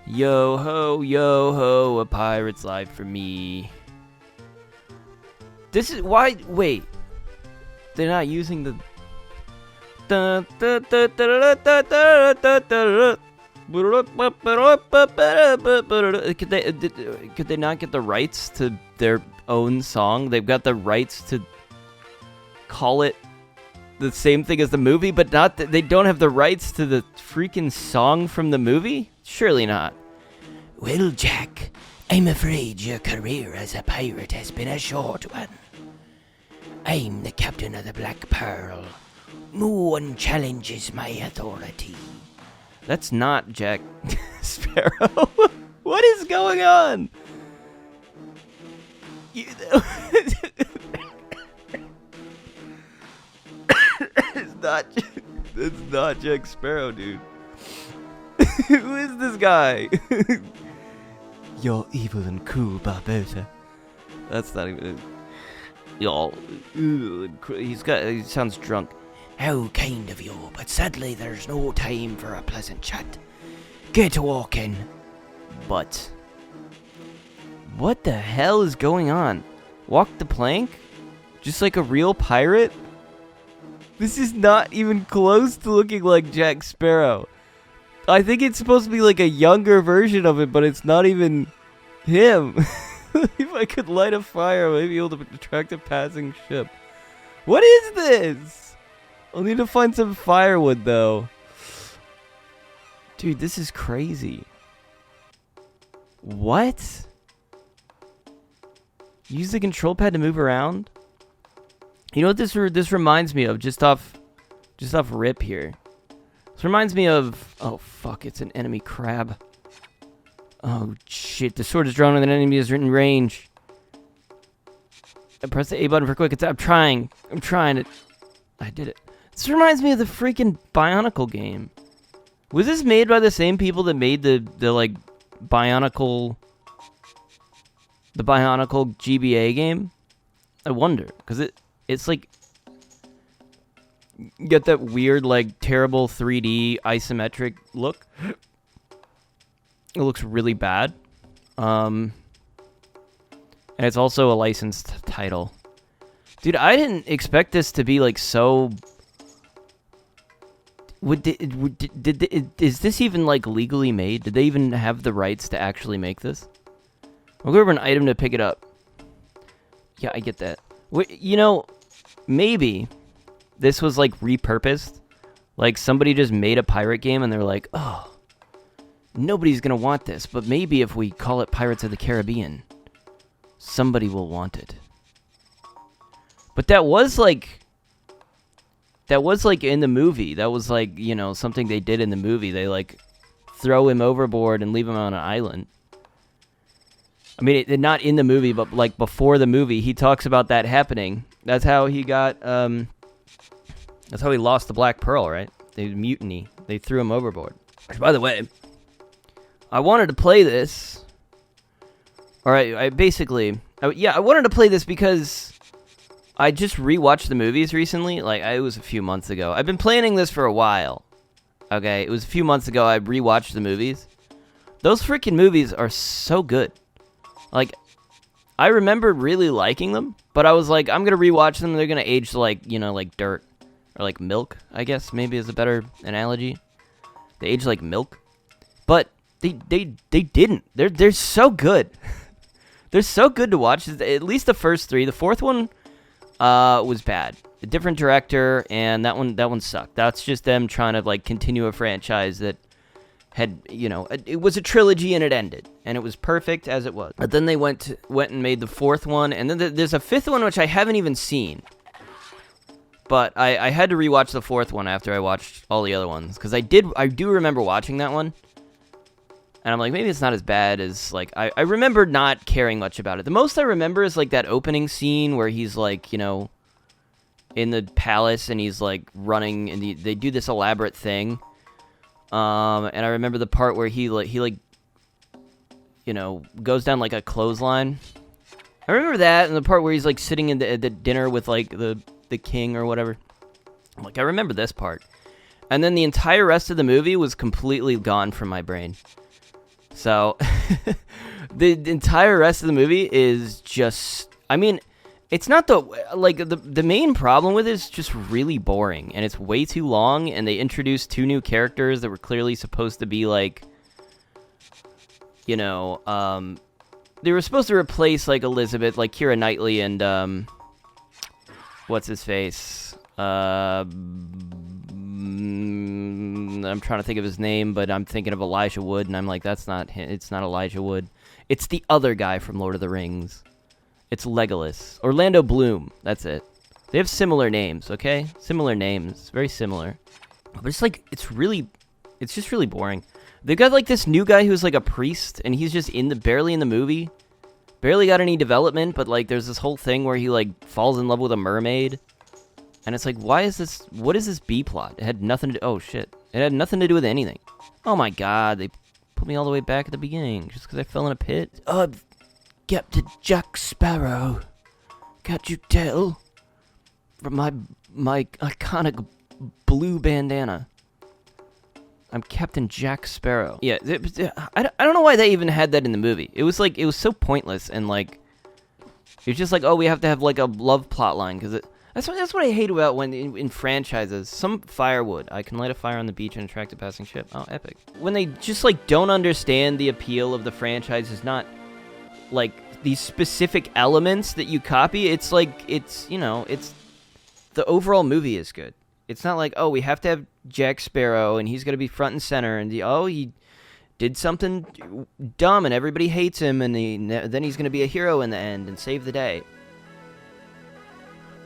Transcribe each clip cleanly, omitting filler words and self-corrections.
Yo ho, a pirate's life for me. This is why. Wait, they're not using the. Could they not get the rights to their own song? They've got the rights to call it the same thing as the movie, but not they don't have the rights to the freaking song from the movie? Surely not. Well, Jack, I'm afraid your career as a pirate has been a short one. I'm the captain of the Black Pearl. No one challenges my authority. That's not Jack Sparrow. What is going on? It's not Jack Sparrow, dude. Who is this guy? You're evil and cruel, Barbosa. That's not even. Y'all. He sounds drunk. How kind of you, but sadly there's no time for a pleasant chat. Get walking. But what the hell is going on? Walk the plank? Just like a real pirate? This is not even close to looking like Jack Sparrow. I think it's supposed to be like a younger version of it, but it's not even him. If I could light a fire, I might be able to attract a passing ship. What is this? I'll need to find some firewood, though. Dude, this is crazy. What? Use the control pad to move around? You know what this reminds me of? Just off rip here. This reminds me of... Oh, fuck. It's an enemy crab. Oh, shit. The sword is drawn when an enemy is in range. I press the A button for quick attack. I'm trying it. I did it. This reminds me of the freaking Bionicle game. Was this made by the same people that made the like Bionicle GBA game? I wonder, because it's like you get that weird like terrible 3D isometric look. It looks really bad. And it's also a licensed title. Dude, I didn't expect this to be like so. Is this even like legally made? Did they even have the rights to actually make this? I'll go over an item to pick it up. Yeah, I get that. You know, maybe this was like repurposed. Like somebody just made a pirate game and they're like, oh, nobody's gonna want this, but maybe if we call it Pirates of the Caribbean, somebody will want it. But that was like in the movie. That was like, you know, something they did in the movie. They like throw him overboard and leave him on an island. I mean, not in the movie, but like before the movie, he talks about that happening. That's how he got, that's how he lost the Black Pearl, right? They mutiny. They threw him overboard. Which, by the way, I wanted to play this. All right, I wanted to play this because I just rewatched the movies recently. Like, it was a few months ago. I've been planning this for a while. Okay, it was a few months ago I rewatched the movies. Those freaking movies are so good. Like, I remember really liking them, but I was like, I'm going to rewatch them. They're going to age like, you know, like dirt. Or like milk, I guess, maybe is a better analogy. They age like milk. But they didn't. They're so good. They're so good to watch. At least the first three. The fourth one was bad. A different director, and that one sucked. That's just them trying to like continue a franchise that had, you know, it was a trilogy and it ended, and it was perfect as it was. But then they went and made the fourth one, and then there's a fifth one which I haven't even seen. But I had to rewatch the fourth one after I watched all the other ones, because I do remember watching that one, and I'm like, maybe it's not as bad as, like, I remember not caring much about it. The most I remember is, like, that opening scene where he's, like, you know, in the palace, and he's, like, running, and they do this elaborate thing, and I remember the part where he you know, goes down, like, a clothesline. I remember that, and the part where he's, like, sitting at the dinner with, like, the king or whatever. Like, I remember this part. And then the entire rest of the movie was completely gone from my brain. So, the entire rest of the movie is just, I mean, it's not the main problem with it is just really boring, and it's way too long, and they introduced 2 new characters that were clearly supposed to be, like, you know, they were supposed to replace, like, Elizabeth, like Keira Knightley and, what's his face? I'm trying to think of his name, but I'm thinking of Elijah Wood, and I'm like, that's not him. It's not Elijah Wood. It's the other guy from Lord of the Rings. It's Legolas. Orlando Bloom. That's it. They have similar names, okay? Similar names. Very similar. But it's like, it's just really boring. They've got, like, this new guy who's, like, a priest, and he's just barely in the movie. Barely got any development, but, like, there's this whole thing where he, like, falls in love with a mermaid. And it's like, what is this B-plot? It had nothing to, oh, shit. It had nothing to do with anything. Oh, my God. They put me all the way back at the beginning just because I fell in a pit. Captain Jack Sparrow. Can't you tell? From my iconic blue bandana. I'm Captain Jack Sparrow. Yeah, I don't know why they even had that in the movie. It was so pointless, and like, it was just like, oh, we have to have like a love plot line, because that's what I hate about when in franchises. Some firewood. I can light a fire on the beach and attract a passing ship. Oh, epic. When they just like don't understand the appeal of the franchise is not like these specific elements that you copy. It's like, it's, you know, it's the overall movie is good. It's not like, oh, we have to have Jack Sparrow and he's going to be front and center, and he did something dumb and everybody hates him, and then he's going to be a hero in the end and save the day.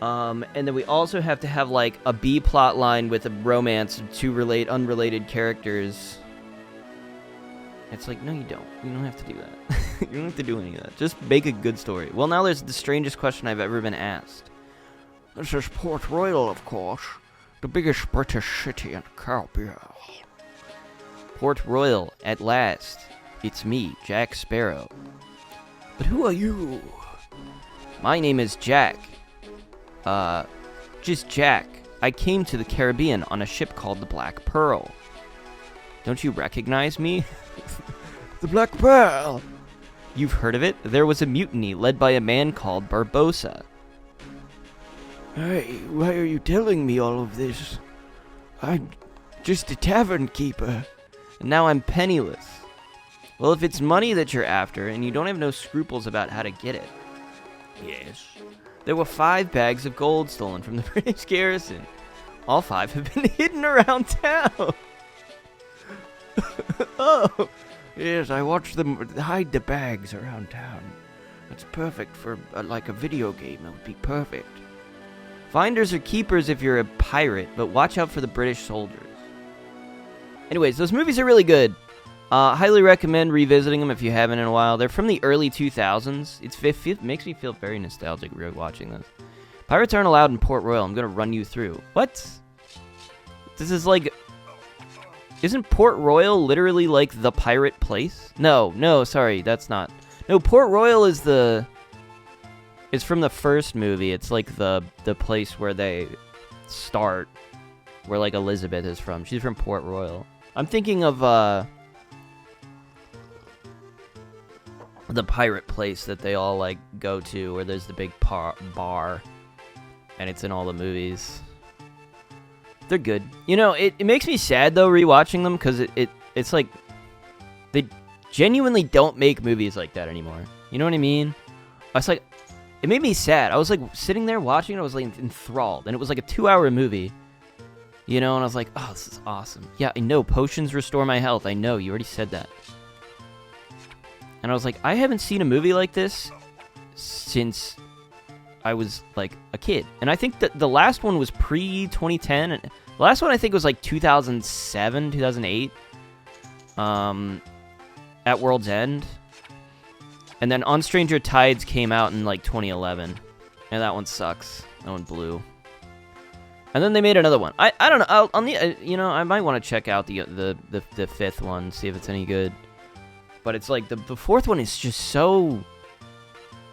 And then we also have to have like a B plot line with a romance of 2 unrelated characters. It's like, no, you don't. You don't have to do that. You don't have to do any of that. Just make a good story. Well, now there's the strangest question I've ever been asked. This is Port Royal, of course. The biggest British city in the Caribbean. Port Royal, at last. It's me, Jack Sparrow. But who are you? My name is Jack. Just Jack. I came to the Caribbean on a ship called the Black Pearl. Don't you recognize me? The Black Pearl. You've heard of it? There was a mutiny led by a man called Barbossa. Hey, why are you telling me all of this? I'm just a tavern keeper. And now I'm penniless. Well, if it's money that you're after, and you don't have no scruples about how to get it. Yes. There were 5 bags of gold stolen from the British garrison. All 5 have been hidden around town. Oh, yes, I watched them hide the bags around town. That's perfect for, like, a video game. That would be perfect. Finders or keepers if you're a pirate, but watch out for the British soldiers. Anyways, those movies are really good. Highly recommend revisiting them if you haven't in a while. They're from the early 2000s. It makes me feel very nostalgic rewatching this. Pirates aren't allowed in Port Royal. I'm going to run you through. What? This is like... Isn't Port Royal literally like the pirate place? No, sorry, that's not. No, Port Royal is the... It's from the first movie. It's like the place where they start, where like Elizabeth is from. She's from Port Royal. I'm thinking of the pirate place that they all like go to, where there's the big bar, and it's in all the movies. They're good. You know, it makes me sad though rewatching them, because it's like they genuinely don't make movies like that anymore. You know what I mean? I was like. It made me sad. I was like sitting there watching it. I was like enthralled, and it was like a 2-hour movie, you know. And I was like, "Oh, this is awesome." Yeah, I know potions restore my health. I know you already said that. And I was like, I haven't seen a movie like this since I was like a kid. And I think that the last one was pre-2010. The last one I think was like 2007, 2008. At World's End. And then On Stranger Tides came out in like 2011, and that one sucks. That one blew. And then they made another one. I don't know. You know, I might want to check out the 5th one, see if it's any good. But it's like the 4th one is just so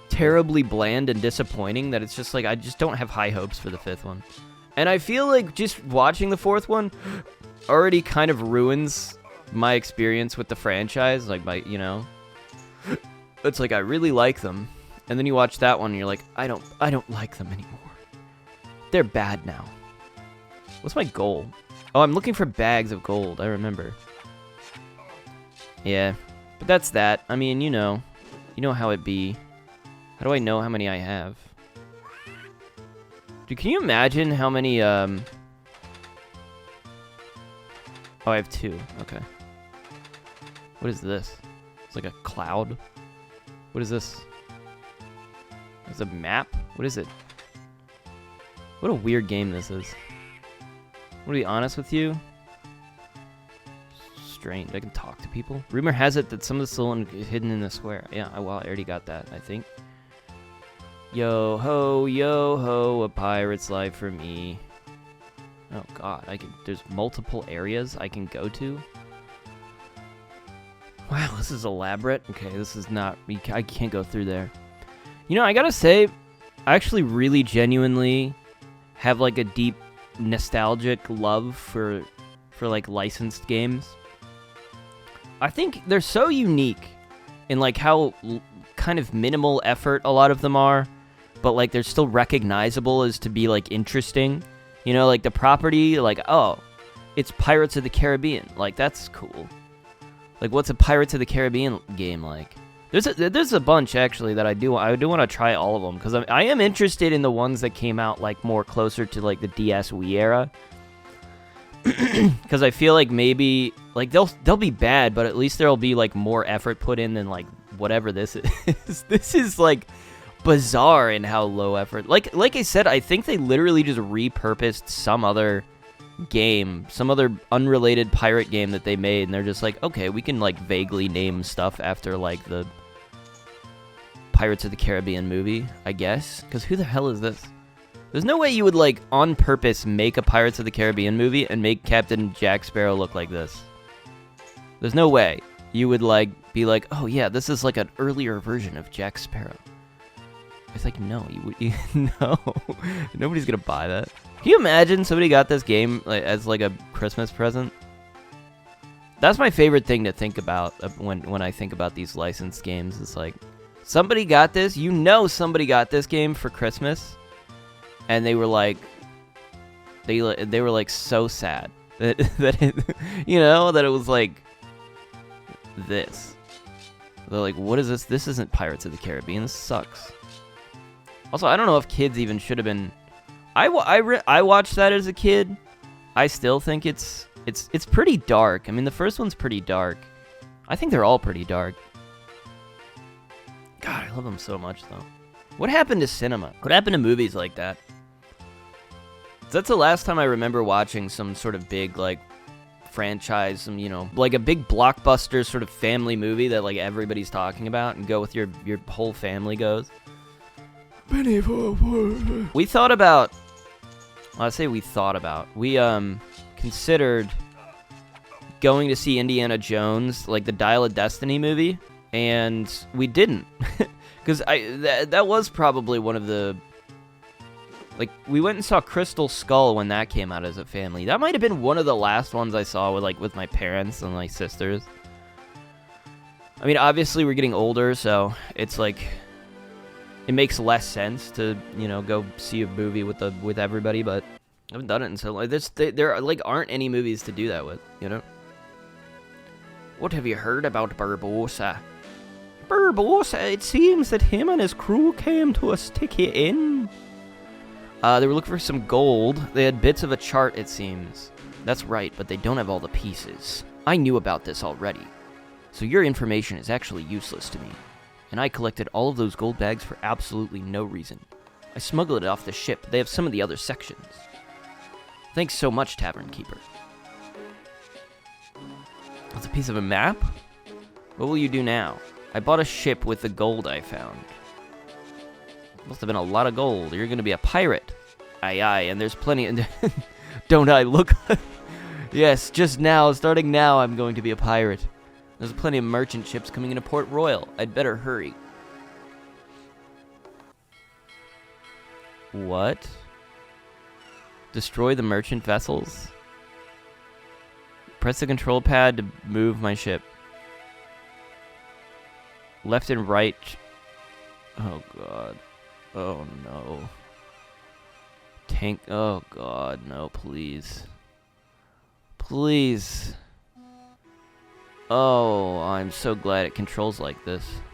terribly bland and disappointing that it's just like I just don't have high hopes for the 5th one. And I feel like just watching the 4th one, already kind of ruins my experience with the franchise. Like, it's like I really like them, and then you watch that one and you're like, I don't like them anymore. They're bad now. What's my goal? Oh, I'm looking for bags of gold. I remember. Yeah, but that's that. I mean, you know how it be. How do I know how many I have? Dude, can you imagine how many, Oh, I have 2. Okay. What is this? It's like a cloud. What is this? It's a map? What is it? What a weird game this is. To be honest with you, strange. I can talk to people. Rumor has it that some of the still hidden in the square. Yeah, well, I already got that, I think. Yo ho, a pirate's life for me. Oh god, there's multiple areas I can go to. Wow, this is elaborate. Okay, this is not, I can't go through there. You know, I gotta say, I actually really genuinely have like a deep nostalgic love for like licensed games. I think they're so unique in like how kind of minimal effort a lot of them are, but like they're still recognizable as to be like interesting. You know, like the property, like, oh, it's Pirates of the Caribbean. Like, that's cool. Like, what's a Pirates of the Caribbean game like? There's a bunch actually that I do want to try all of them, because I am interested in the ones that came out like more closer to like the DS Wii era, because I feel like maybe like they'll be bad, but at least there'll be like more effort put in than like whatever this is. This is like bizarre in how low effort. Like I said, I think they literally just repurposed some other game, some other unrelated pirate game that they made, and they're just like, okay, we can like vaguely name stuff after like the Pirates of the Caribbean movie, I guess, because who the hell is this? There's no way you would like on purpose make a Pirates of the Caribbean movie and make Captain Jack Sparrow look like this. There's no way you would like be like, oh yeah, this is like an earlier version of Jack Sparrow. It's like, no, no, nobody's gonna buy that. Can you imagine somebody got this game like, as like a Christmas present? That's my favorite thing to think about when I think about these licensed games. It's like, somebody got this, somebody got this game for Christmas, and they were like, they were like so sad that it, that it was like this. They're like, what is this? This isn't Pirates of the Caribbean. This sucks. Also, I don't know if kids even should have been. I watched that as a kid. I still think it's pretty dark. I mean, the first one's pretty dark. I think they're all pretty dark. God, I love them so much, though. What happened to cinema? What happened to movies like that? That's the last time I remember watching some sort of big, like, franchise, some, like a big blockbuster sort of family movie that, like, everybody's talking about and go with your whole family goes. We thought about... Well, I say we thought about. We, considered going to see Indiana Jones, like the Dial of Destiny movie, and we didn't. Because that was probably one of the... Like, we went and saw Crystal Skull when that came out as a family. That might have been one of the last ones I saw with my parents and my sisters. I mean, obviously we're getting older, so it's like... It makes less sense to, go see a movie with everybody, but I haven't done it until like this. There like aren't any movies to do that with, What have you heard about Barbossa? Barbossa, it seems that him and his crew came to a sticky inn. They were looking for some gold. They had bits of a chart, it seems. That's right, but they don't have all the pieces. I knew about this already. So your information is actually useless to me. And I collected all of those gold bags for absolutely no reason. I smuggled it off the ship. They have some of the other sections. Thanks so much, Tavern Keeper. That's a piece of a map? What will you do now? I bought a ship with the gold I found. Must have been a lot of gold. You're gonna be a pirate. Aye, aye, and there's plenty... Don't I look... Yes, just now, starting now, I'm going to be a pirate. There's plenty of merchant ships coming into Port Royal. I'd better hurry. What? Destroy the merchant vessels? Press the control pad to move my ship. Left and right. Oh, God. Oh, no. Tank. Oh, God. No, please. Please. Oh, I'm so glad it controls like this.